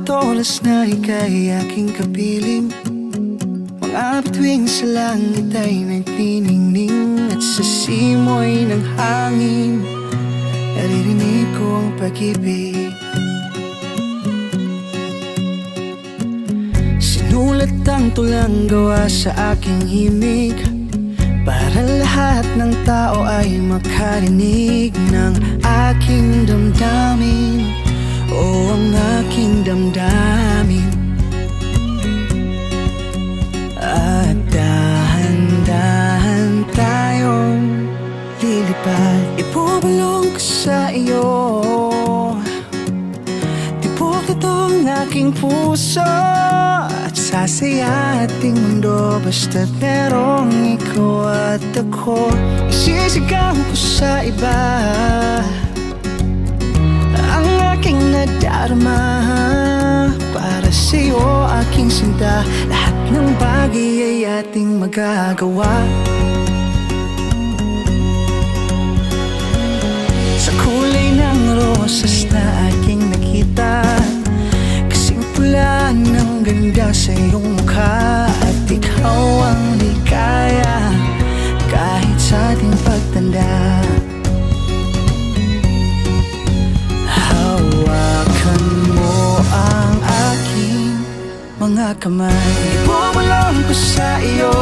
bawat oras na ika'y aking kapiling. Mga bituin sa langit ay nagniningning, at sa simoy ng hangin naririnig ko ang pag-ibig. Sinulat ang tulang gawa sa aking himig, para lahat ng tao ay makarinig ng aking damdamin, o ang aking damdamin. At dahan-dahan tayong lilipad. Ibubulong ko sa iyo, tibok nitong aking puso, at sasaya ating mundo basta't merong ikaw at ako. Isisigaw ko sa iba ang aking nadarama, para sa'yo aking sinta. Lahat ng bagay ay ating magagawa. Sa kulay ng rosas na aking nakita, kasing pula ng ganda sa iyong mukha, at ikaw ang ligaya kahit sa ating pagtanda. Hawakan mo ang aking mga kamay, ibubulong ko sa iyo,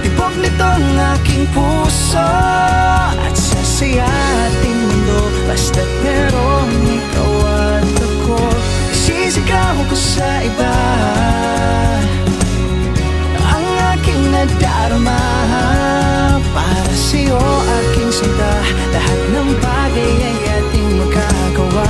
tibok nitong aking puso, at sasaya ating mundo basta't merong ikaw at ako. Isisigaw ko sa iba ang aking nadarama, para sa'yo aking sinta. Lahat ng bagay ay ating magagawa.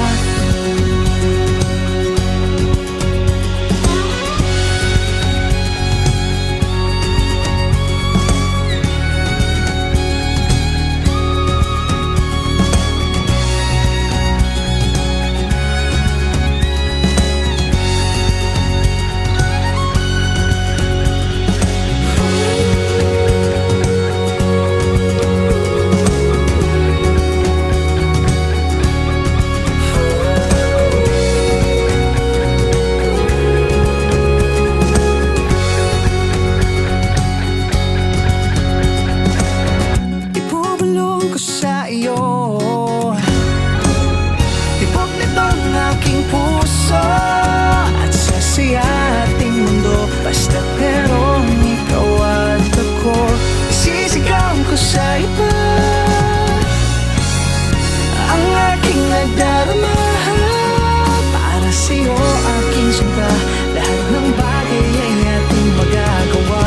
Tibok nitong aking puso, at sasaya ating mundo basta't merong ikaw at ako. Isisigaw ko sa iba ang aking nadarama, para sa'yo aking sinta. Lahat ng bagay ay ating magagawa.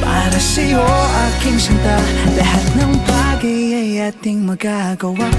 Para sa'yo aking sinta. Lahat ng bagay ay ating magagawa.